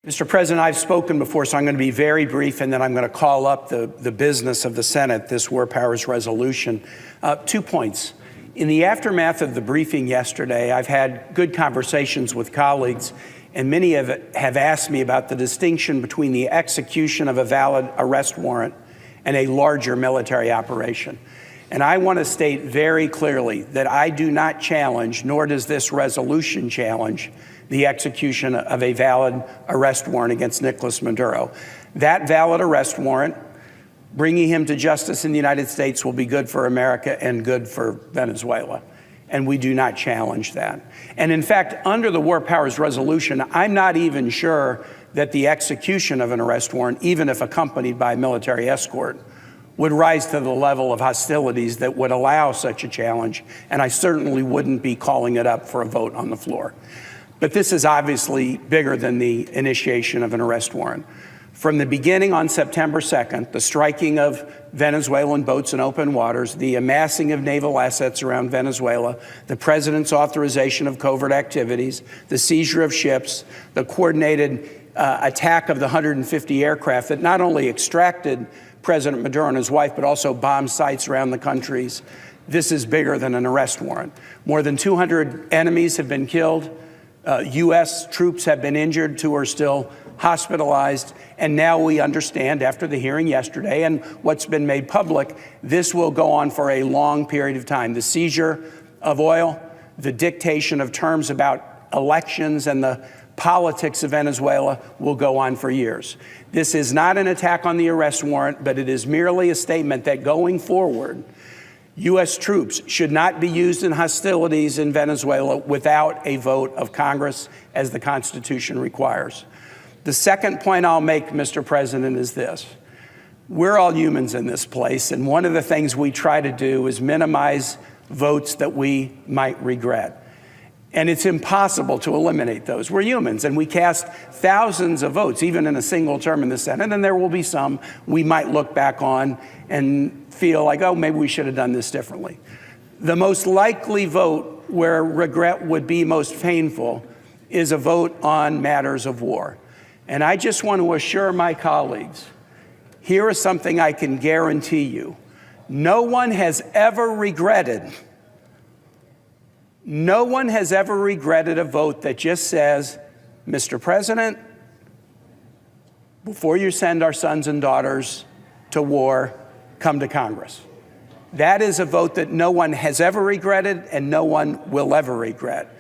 Mr. President, I've spoken before, so I'm going to be very brief, and then I'm going to call up the business of the Senate, this War Powers resolution. 2 points. In the aftermath of the briefing yesterday, I've had good conversations with colleagues, and many have asked me about the distinction between the execution of a valid arrest warrant and a larger military operation. And I want to state very clearly that I do not challenge, nor does this resolution challenge, the execution of a valid arrest warrant against Nicolás Maduro. That valid arrest warrant, bringing him to justice in the United States, will be good for America and good for Venezuela. And we do not challenge that. And in fact, under the War Powers resolution, I'm not even sure that the execution of an arrest warrant, even if accompanied by military escort, would rise to the level of hostilities that would allow such a challenge. And I certainly wouldn't be calling it up for a vote on the floor. But this is obviously bigger than the initiation of an arrest warrant. From the beginning on September 2nd, the striking of Venezuelan boats in open waters, the amassing of naval assets around Venezuela, the president's authorization of covert activities, the seizure of ships, the coordinated attack of the 150 aircraft that not only extracted President Maduro and his wife, but also bombed sites around the countries. This is bigger than an arrest warrant. More than 200 enemies have been killed. U.S. troops have been injured, 2 are still hospitalized, and now we understand after the hearing yesterday and what's been made public, this will go on for a long period of time. The seizure of oil, the dictation of terms about elections and the politics of Venezuela will go on for years. This is not an attack on the arrest warrant, but it is merely a statement that going forward, U.S. troops should not be used in hostilities in Venezuela without a vote of Congress, as the Constitution requires. The second point I'll make, Mr. President, is this. We're all humans in this place, and one of the things we try to do is minimize votes that we might regret. And it's impossible to eliminate those. We're humans, and we cast thousands of votes, even in a single term in the Senate, and there will be some we might look back on and feel like, oh, maybe we should have done this differently. The most likely vote where regret would be most painful is a vote on matters of war. And I just want to assure my colleagues, here is something I can guarantee you. No one has ever regretted a vote that just says, Mr. President, before you send our sons and daughters to war, come to Congress. That is a vote that no one has ever regretted and no one will ever regret.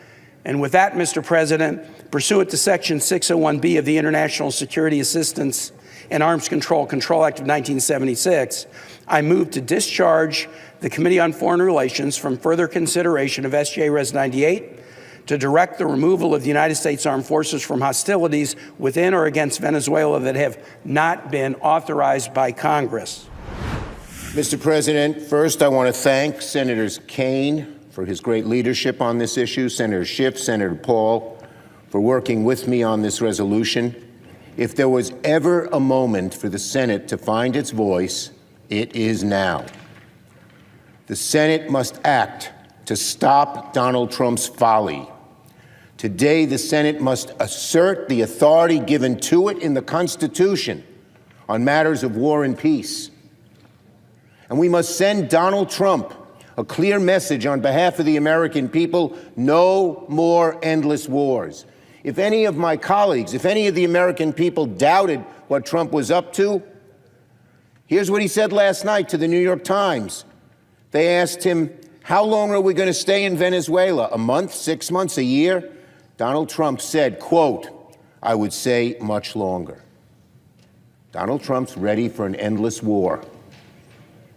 And with that, Mr. President, pursuant to Section 601B of the International Security Assistance and Arms Control Act of 1976, I move to discharge the Committee on Foreign Relations from further consideration of SJ Res 98, to direct the removal of the United States Armed Forces from hostilities within or against Venezuela that have not been authorized by Congress. Mr. President, first I want to thank Senators Kaine for his great leadership on this issue, Senator Schiff, Senator Paul, for working with me on this resolution. If there was ever a moment for the Senate to find its voice, it is now. The Senate must act to stop Donald Trump's folly. Today, the Senate must assert the authority given to it in the Constitution on matters of war and peace. And we must send Donald Trump a clear message on behalf of the American people: no more endless wars. If any of my colleagues, if any of the American people doubted what Trump was up to, here's what he said last night to the New York Times. They asked him, how long are we going to stay in Venezuela? A month, 6 months, a year? Donald Trump said, quote, I would say much longer. Donald Trump's ready for an endless war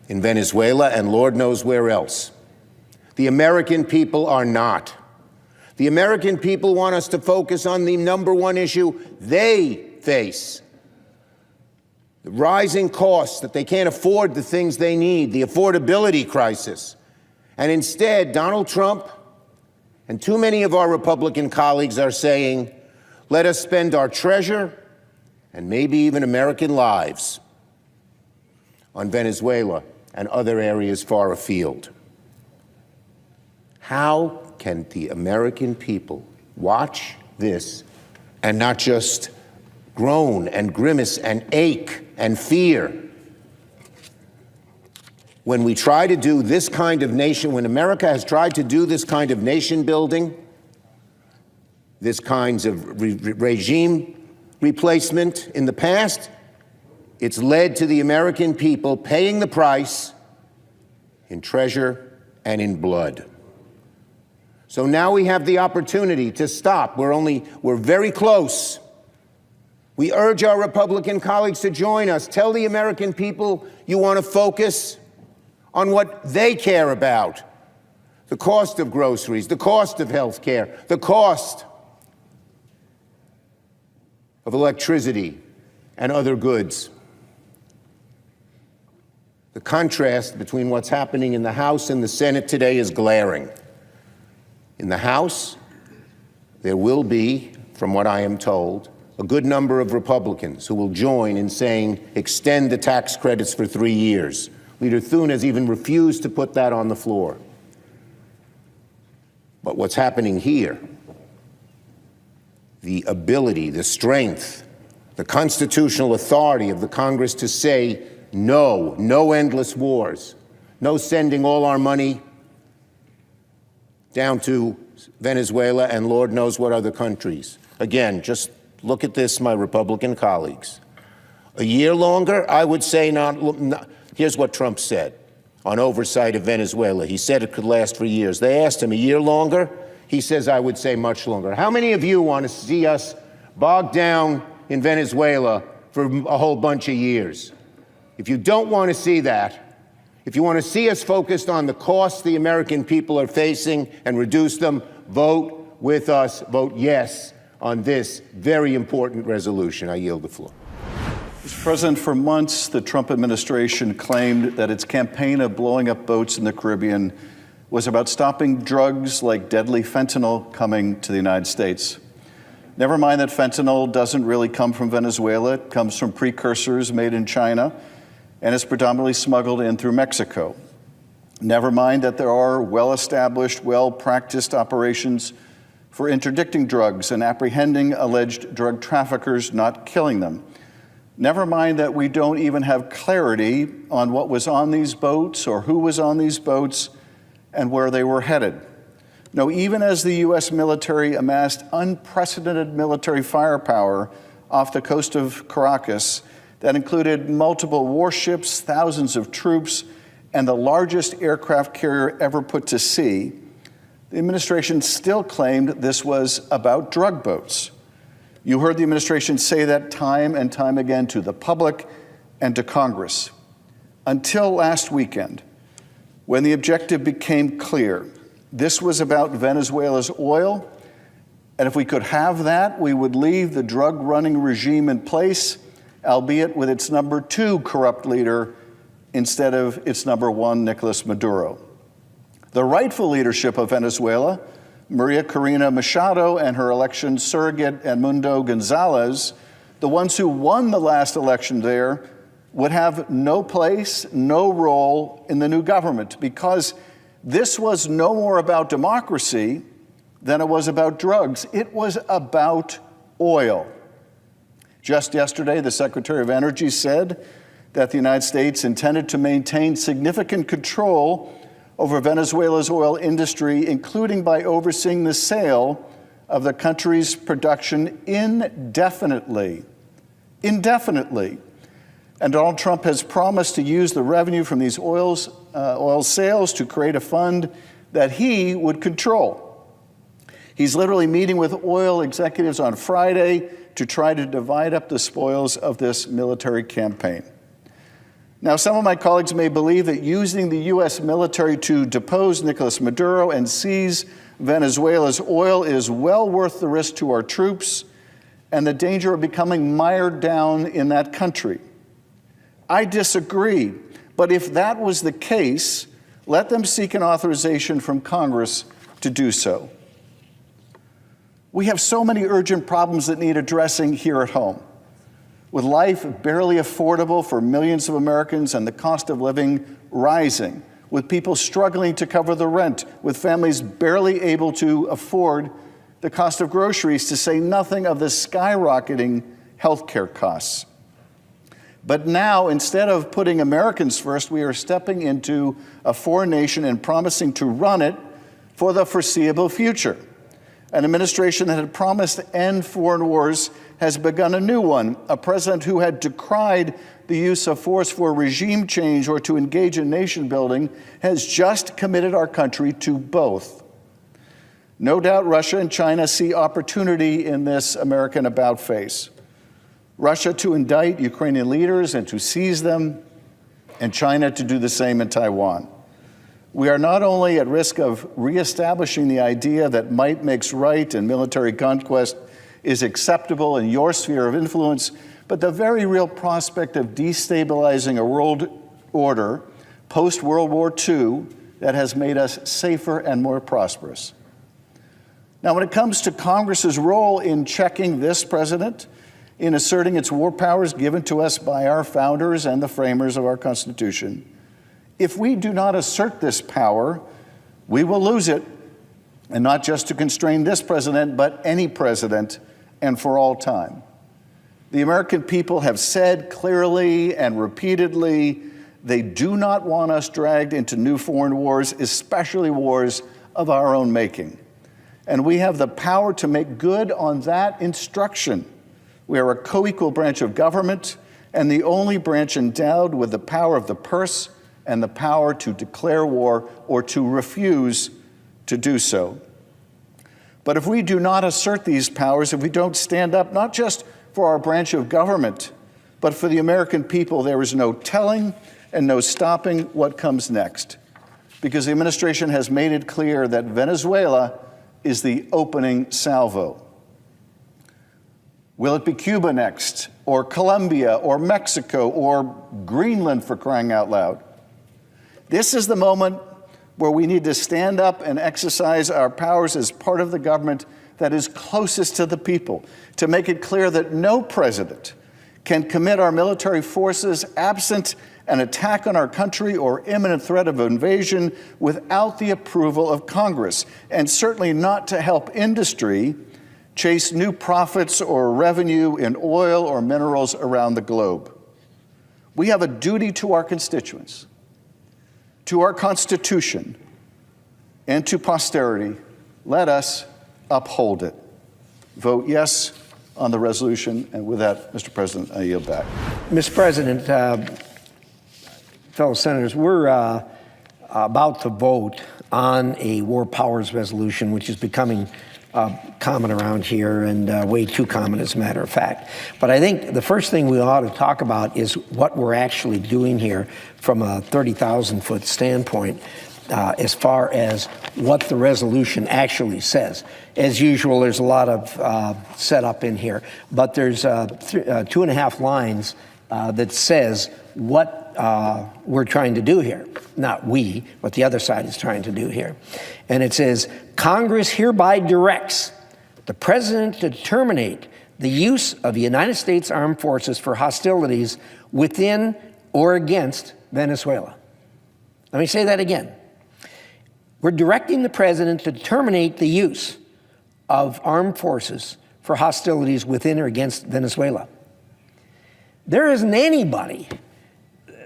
in Venezuela and Lord knows where else. The American people are not. The American people want us to focus on the number one issue they face: the rising costs, that they can't afford the things they need, the affordability crisis. And instead, Donald Trump and too many of our Republican colleagues are saying, let us spend our treasure and maybe even American lives on Venezuela and other areas far afield. How can the American people watch this and not just groan and grimace and ache and fear when we try to do this kind of nation, when America has tried to do this kind of nation building, this kinds of regime replacement in the past, it's led to the American people paying the price in treasure and in blood. So now we have the opportunity to stop. We're very close. We urge our Republican colleagues to join us. Tell the American people you want to focus on what they care about. The cost of groceries, the cost of health care, the cost of electricity and other goods. The contrast between what's happening in the House and the Senate today is glaring. In the House, there will be, from what I am told, a good number of Republicans who will join in saying, extend the tax credits for 3 years. Leader Thune has even refused to put that on the floor. But what's happening here, the ability, the strength, the constitutional authority of the Congress to say, no, no endless wars, no sending all our money down to Venezuela and Lord knows what other countries. Again, just look at this, my Republican colleagues. A year longer, I would say not. Here's what Trump said on oversight of Venezuela. He said it could last for years. They asked him, a year longer? He says, I would say much longer. How many of you want to see us bogged down in Venezuela for a whole bunch of years? If you don't want to see that, if you want to see us focused on the costs the American people are facing and reduce them, vote with us, vote yes on this very important resolution. I yield the floor. Mr. President, for months, the Trump administration claimed that its campaign of blowing up boats in the Caribbean was about stopping drugs like deadly fentanyl coming to the United States. Never mind that fentanyl doesn't really come from Venezuela. It comes from precursors made in China, and is predominantly smuggled in through Mexico. Never mind that there are well-established, well-practiced operations for interdicting drugs and apprehending alleged drug traffickers, not killing them. Never mind that we don't even have clarity on what was on these boats or who was on these boats and where they were headed. No, even as the U.S. military amassed unprecedented military firepower off the coast of Caracas that included multiple warships, thousands of troops, and the largest aircraft carrier ever put to sea, the administration still claimed this was about drug boats. You heard the administration say that time and time again to the public and to Congress. Until last weekend, when the objective became clear. This was about Venezuela's oil, and if we could have that, we would leave the drug-running regime in place, albeit with its number 2 corrupt leader instead of its number 1, Nicolás Maduro. The rightful leadership of Venezuela, Maria Corina Machado and her election surrogate Edmundo Gonzalez, the ones who won the last election there, would have no place, no role in the new government, because this was no more about democracy than it was about drugs. It was about oil. Just yesterday, the Secretary of Energy said that the United States intended to maintain significant control over Venezuela's oil industry, including by overseeing the sale of the country's production indefinitely. Indefinitely. And Donald Trump has promised to use the revenue from these oil sales to create a fund that he would control. He's literally meeting with oil executives on Friday to try to divide up the spoils of this military campaign. Now, some of my colleagues may believe that using the U.S. military to depose Nicolás Maduro and seize Venezuela's oil is well worth the risk to our troops and the danger of becoming mired down in that country. I disagree, but if that was the case, let them seek an authorization from Congress to do so. We have so many urgent problems that need addressing here at home. With life barely affordable for millions of Americans and the cost of living rising, with people struggling to cover the rent, with families barely able to afford the cost of groceries, to say nothing of the skyrocketing healthcare costs. But now, instead of putting Americans first, we are stepping into a foreign nation and promising to run it for the foreseeable future. An administration that had promised to end foreign wars has begun a new one. A president who had decried the use of force for regime change or to engage in nation building has just committed our country to both. No doubt Russia and China see opportunity in this American about-face. Russia to indict Ukrainian leaders and to seize them, and China to do the same in Taiwan. We are not only at risk of reestablishing the idea that might makes right and military conquest is acceptable in your sphere of influence, but the very real prospect of destabilizing a world order post-World War II that has made us safer and more prosperous. Now, when it comes to Congress's role in checking this president, in asserting its war powers given to us by our founders and the framers of our Constitution, if we do not assert this power, we will lose it, and not just to constrain this president, but any president, and for all time. The American people have said clearly and repeatedly they do not want us dragged into new foreign wars, especially wars of our own making. And we have the power to make good on that instruction. We are a co-equal branch of government and the only branch endowed with the power of the purse and the power to declare war or to refuse to do so. But if we do not assert these powers, if we don't stand up not just for our branch of government, but for the American people, there is no telling and no stopping what comes next. Because the administration has made it clear that Venezuela is the opening salvo. Will it be Cuba next, or Colombia, or Mexico, or Greenland, for crying out loud? This is the moment where we need to stand up and exercise our powers as part of the government that is closest to the people, to make it clear that no president can commit our military forces absent an attack on our country or imminent threat of invasion without the approval of Congress, and certainly not to help industry chase new profits or revenue in oil or minerals around the globe. We have a duty to our constituents, to our Constitution, and to posterity. Let us uphold it. Vote yes on the resolution. And with that, Mr. President, I yield back. Mr. President, fellow senators, we're about to vote on a war powers resolution, which is becoming common around here, and way too common, as a matter of fact. But I think the first thing we ought to talk about is what we're actually doing here from a 30,000-foot standpoint, as far as what the resolution actually says. As usual, there's a lot of setup in here, but there's 2.5 lines that says what we're trying to do here. Not we, what the other side is trying to do here. And it says, Congress hereby directs the President to terminate the use of the United States Armed Forces for hostilities within or against Venezuela. Let me say that again. We're directing the President to terminate the use of armed forces for hostilities within or against Venezuela. There isn't anybody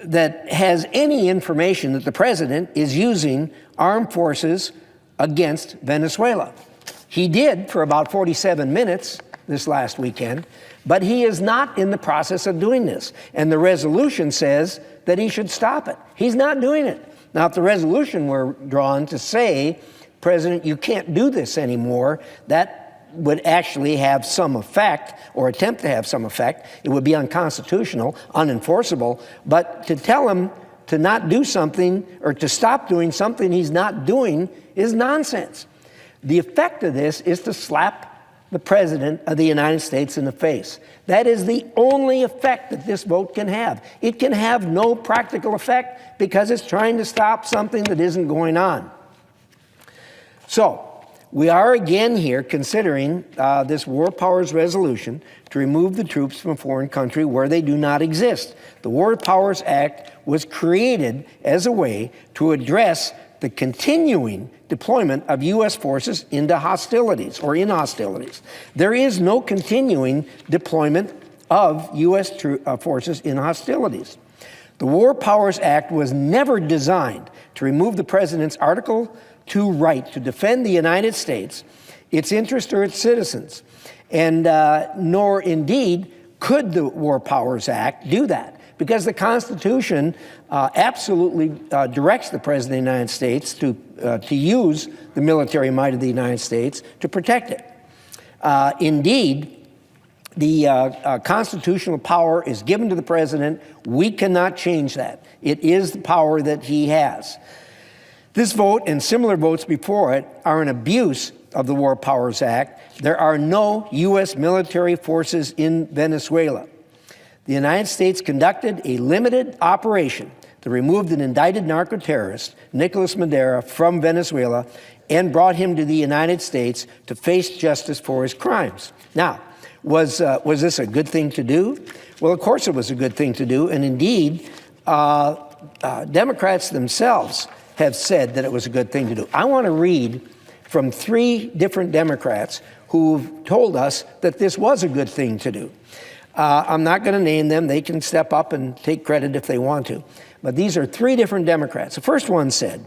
that has any information that the President is using armed forces against Venezuela. He did for about 47 minutes this last weekend, but he is not in the process of doing this. And the resolution says that he should stop it. He's not doing it. Now, if the resolution were drawn to say, President, you can't do this anymore, that would actually have some effect, or attempt to have some effect. It would be unconstitutional, unenforceable. But to tell him to not do something or to stop doing something he's not doing is nonsense. The effect of this is to slap the President of the United States in the face. That is the only effect that this vote can have. It can have no practical effect because it's trying to stop something that isn't going on. So, we are again here considering this War Powers Resolution to remove the troops from a foreign country where they do not exist. The War Powers Act was created as a way to address the continuing deployment of U.S. forces into hostilities or in hostilities. There is no continuing deployment of U.S. forces in hostilities. The War Powers Act was never designed to remove the president's Article II right to defend the United States, its interests, or its citizens, and nor indeed could the War Powers Act do that, because the Constitution absolutely directs the President of the United States to use the military might of the United States to protect it. Indeed, the constitutional power is given to the President. We cannot change that. It is the power that he has. This vote and similar votes before it are an abuse of the War Powers Act. There are no U.S. military forces in Venezuela. The United States conducted a limited operation that removed an indicted narco-terrorist, Nicolás Maduro, from Venezuela and brought him to the United States to face justice for his crimes. Now, was this a good thing to do? Well, of course it was a good thing to do, and indeed, Democrats themselves have said that it was a good thing to do. I want to read from 3 different Democrats who've told us that this was a good thing to do. I'm not going to name them. They can step up and take credit if they want to. But these are 3 different Democrats. The first one said,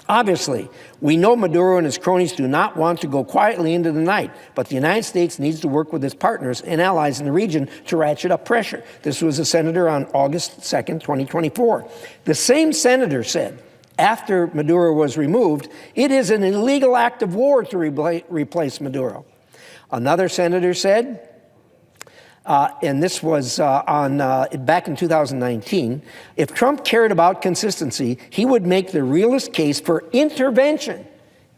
obviously, we know Maduro and his cronies do not want to go quietly into the night, but the United States needs to work with its partners and allies in the region to ratchet up pressure. This was a senator on August 2nd, 2024. The same senator said, after Maduro was removed, it is an illegal act of war to replace Maduro. Another senator said, and this was back in 2019, if Trump cared about consistency, he would make the realist case for intervention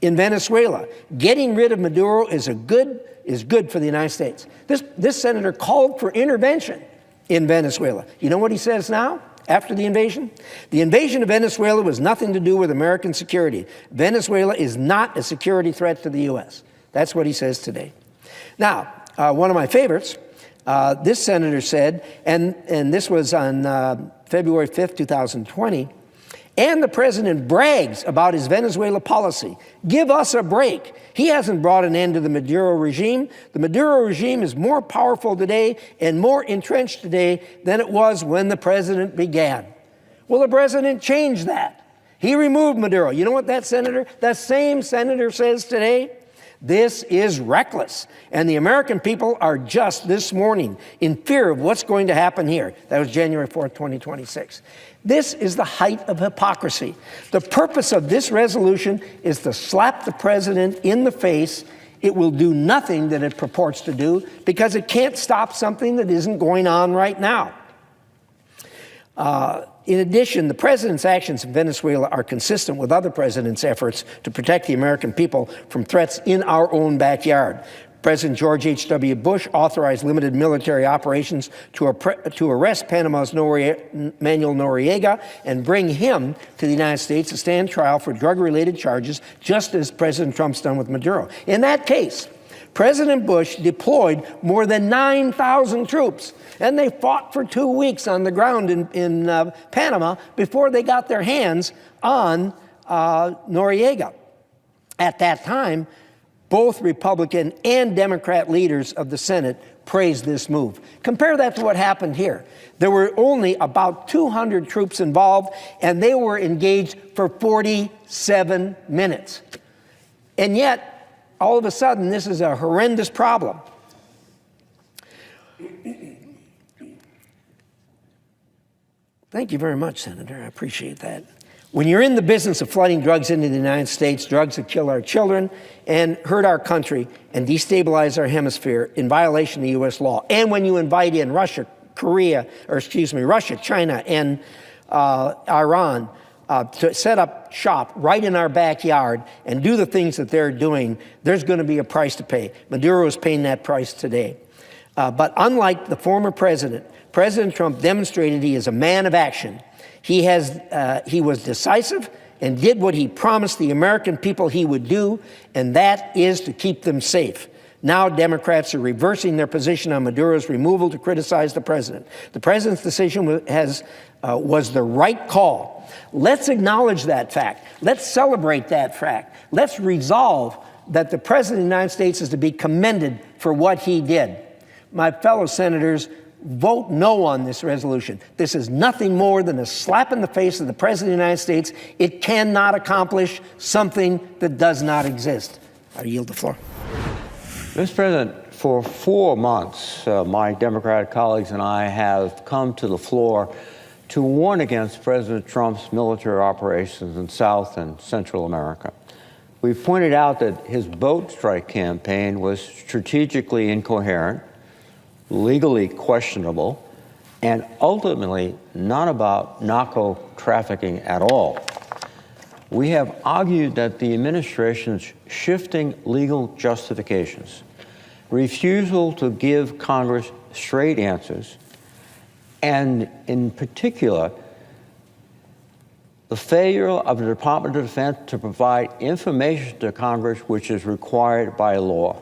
in Venezuela. Getting rid of Maduro is good for the United States. This senator called for intervention in Venezuela. You know what he says now, after the invasion? The invasion of Venezuela was nothing to do with American security. Venezuela is not a security threat to the U.S. That's what he says today. Now, one of my favorites, this senator said, and this was on February 5th, 2020, and the president brags about his Venezuela policy. Give us a break. He hasn't brought an end to the Maduro regime. The Maduro regime is more powerful today and more entrenched today than it was when the president began. Well, the president changed that. He removed Maduro. You know what that same senator says today? This is reckless. And the American people are just this morning in fear of what's going to happen here. That was January 4th, 2026. This is the height of hypocrisy. The purpose of this resolution is to slap the president in the face. It will do nothing that it purports to do because it can't stop something that isn't going on right now. In addition, the president's actions in Venezuela are consistent with other presidents' efforts to protect the American people from threats in our own backyard. President George H.W. Bush authorized limited military operations to arrest Panama's Manuel Noriega and bring him to the United States to stand trial for drug-related charges, just as President Trump's done with Maduro. In that case, President Bush deployed more than 9,000 troops, and they fought for 2 weeks on the ground in Panama before they got their hands on Noriega. At that time, both Republican and Democrat leaders of the Senate praised this move. Compare that to what happened here. There were only about 200 troops involved, and they were engaged for 47 minutes. And yet, all of a sudden, this is a horrendous problem. Thank you very much, Senator. I appreciate that. When you're in the business of flooding drugs into the United States, drugs that kill our children and hurt our country and destabilize our hemisphere in violation of U.S. law, and when you invite in Russia, China, and Iran to set up shop right in our backyard and do the things that they're doing, there's going to be a price to pay. Maduro is paying that price today. But unlike the former president, President Trump demonstrated he is a man of action. He was decisive and did what he promised the American people he would do, and that is to keep them safe. Now Democrats are reversing their position on Maduro's removal to criticize the president. The president's decision was the right call. Let's acknowledge that fact. Let's celebrate that fact. Let's resolve that the president of the United States is to be commended for what he did. My fellow senators, vote no on this resolution. This is nothing more than a slap in the face of the President of the United States. It cannot accomplish something that does not exist. I yield the floor. Mr. President, for 4 months, my Democratic colleagues and I have come to the floor to warn against President Trump's military operations in South and Central America. We've pointed out that his boat strike campaign was strategically incoherent, legally questionable, and ultimately not about narco trafficking at all. We have argued that the administration's shifting legal justifications, refusal to give Congress straight answers, and in particular, the failure of the Department of Defense to provide information to Congress which is required by law.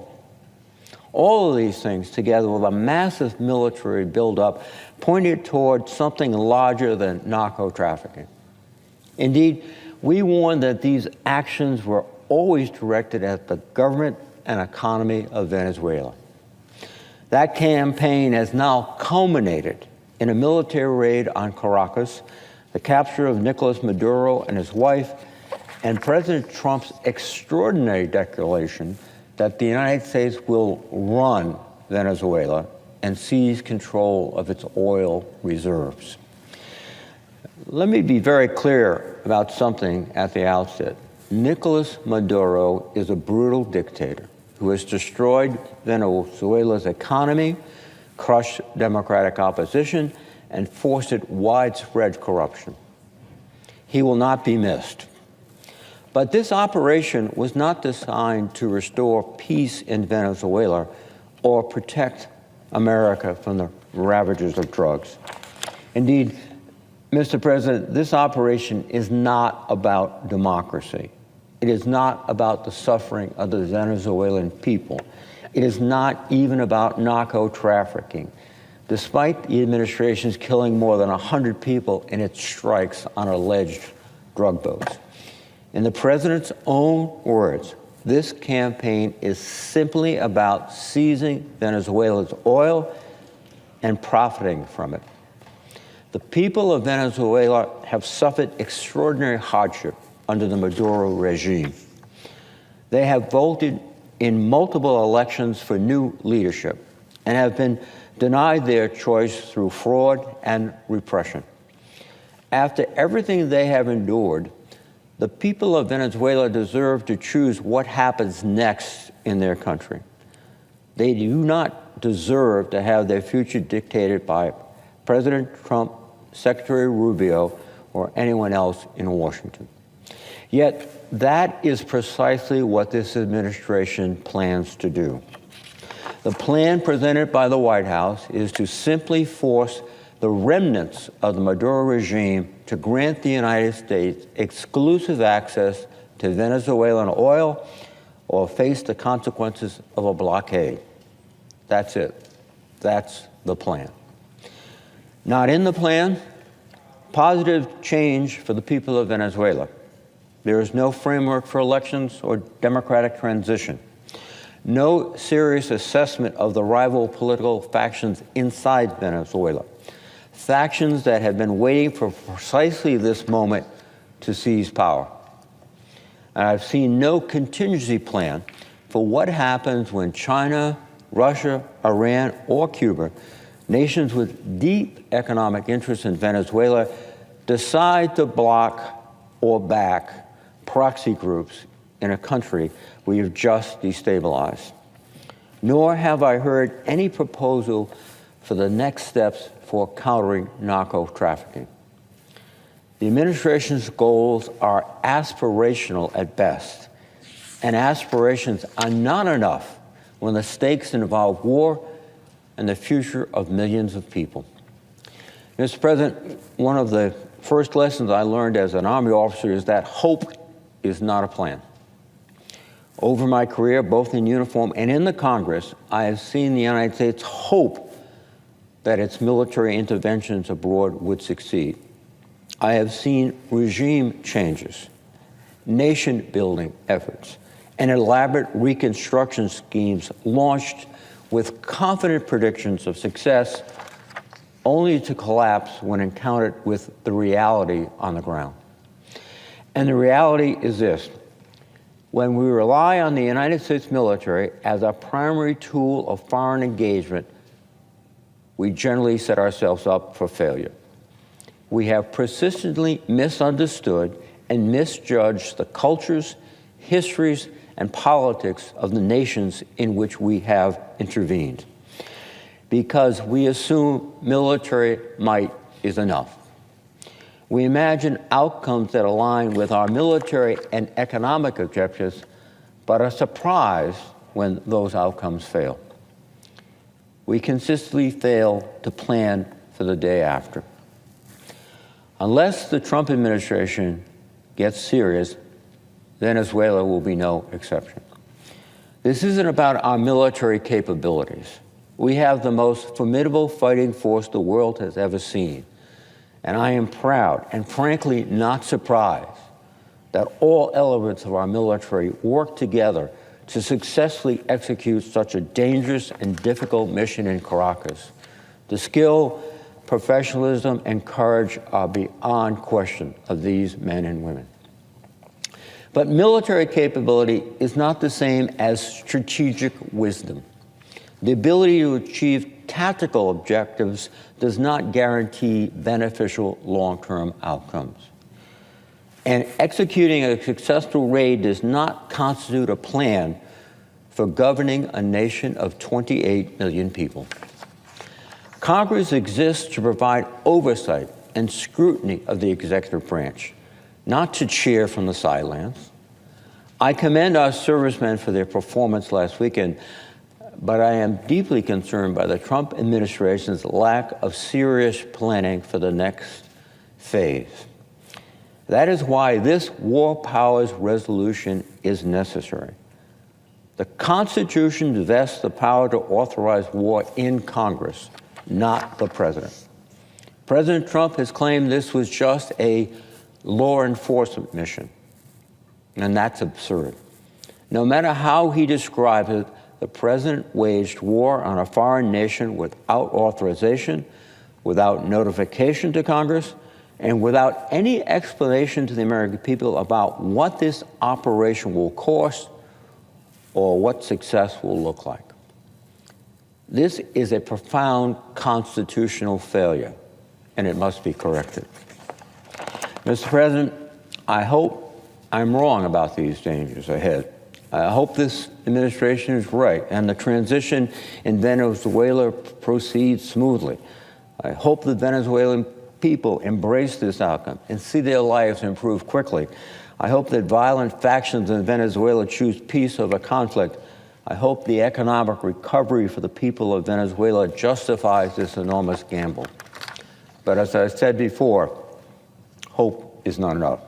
All of these things, together with a massive military buildup, pointed toward something larger than narco trafficking. Indeed, we warned that these actions were always directed at the government and economy of Venezuela. That campaign has now culminated in a military raid on Caracas, the capture of Nicolás Maduro and his wife, and President Trump's extraordinary declaration that the United States will run Venezuela and seize control of its oil reserves. Let me be very clear about something at the outset. Nicolás Maduro is a brutal dictator who has destroyed Venezuela's economy, crushed democratic opposition, and fostered widespread corruption. He will not be missed. But this operation was not designed to restore peace in Venezuela or protect America from the ravages of drugs. Indeed, Mr. President, this operation is not about democracy. It is not about the suffering of the Venezuelan people. It is not even about narco trafficking, despite the administration's killing more than 100 people in its strikes on alleged drug boats. In the president's own words, this campaign is simply about seizing Venezuela's oil and profiting from it. The people of Venezuela have suffered extraordinary hardship under the Maduro regime. They have voted in multiple elections for new leadership and have been denied their choice through fraud and repression. After everything they have endured, the people of Venezuela deserve to choose what happens next in their country. They do not deserve to have their future dictated by President Trump, Secretary Rubio, or anyone else in Washington. Yet, that is precisely what this administration plans to do. The plan presented by the White House is to simply force the remnants of the Maduro regime to grant the United States exclusive access to Venezuelan oil or face the consequences of a blockade. That's it. That's the plan. Not in the plan, positive change for the people of Venezuela. There is no framework for elections or democratic transition. No serious assessment of the rival political factions inside Venezuela. Factions that have been waiting for precisely this moment to seize power. And I've seen no contingency plan for what happens when China, Russia, Iran, or Cuba, nations with deep economic interests in Venezuela, decide to block or back proxy groups in a country we have just destabilized. Nor have I heard any proposal for the next steps for countering narco trafficking. The administration's goals are aspirational at best, and aspirations are not enough when the stakes involve war and the future of millions of people. Mr. President, one of the first lessons I learned as an Army officer is that hope is not a plan. Over my career, both in uniform and in the Congress, I have seen the United States hope that its military interventions abroad would succeed. I have seen regime changes, nation-building efforts, and elaborate reconstruction schemes launched with confident predictions of success only to collapse when encountered with the reality on the ground. And the reality is this: when we rely on the United States military as our primary tool of foreign engagement, we generally set ourselves up for failure. We have persistently misunderstood and misjudged the cultures, histories, and politics of the nations in which we have intervened, because we assume military might is enough. We imagine outcomes that align with our military and economic objectives, but are surprised when those outcomes fail. We consistently fail to plan for the day after. Unless the Trump administration gets serious, Venezuela will be no exception. This isn't about our military capabilities. We have the most formidable fighting force the world has ever seen. And I am proud and frankly not surprised that all elements of our military work together to successfully execute such a dangerous and difficult mission in Caracas. The skill, professionalism, and courage are beyond question of these men and women. But military capability is not the same as strategic wisdom. The ability to achieve tactical objectives does not guarantee beneficial long-term outcomes. And executing a successful raid does not constitute a plan for governing a nation of 28 million people. Congress exists to provide oversight and scrutiny of the executive branch, not to cheer from the sidelines. I commend our servicemen for their performance last weekend, but I am deeply concerned by the Trump administration's lack of serious planning for the next phase. That is why this war powers resolution is necessary. The Constitution vests the power to authorize war in Congress, not the president. President Trump has claimed this was just a law enforcement mission, and that's absurd. No matter how he describes it, the president waged war on a foreign nation without authorization, without notification to Congress, and without any explanation to the American people about what this operation will cost or what success will look like. This is a profound constitutional failure, and it must be corrected. Mr. President, I hope I'm wrong about these dangers ahead. I hope this administration is right and the transition in Venezuela proceeds smoothly. I hope the Venezuelan people embrace this outcome and see their lives improve quickly. I hope that violent factions in Venezuela choose peace over conflict. I hope the economic recovery for the people of Venezuela justifies this enormous gamble. But as I said before, hope is not enough.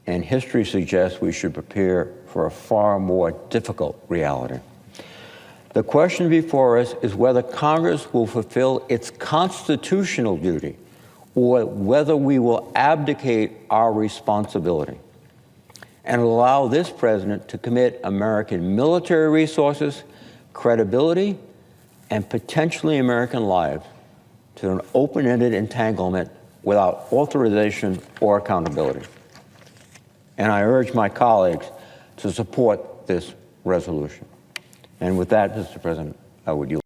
And history suggests we should prepare for a far more difficult reality. The question before us is whether Congress will fulfill its constitutional duty or whether we will abdicate our responsibility and allow this president to commit American military resources, credibility, and potentially American lives to an open-ended entanglement without authorization or accountability. And I urge my colleagues to support this resolution. And with that, Mr. President, I would yield.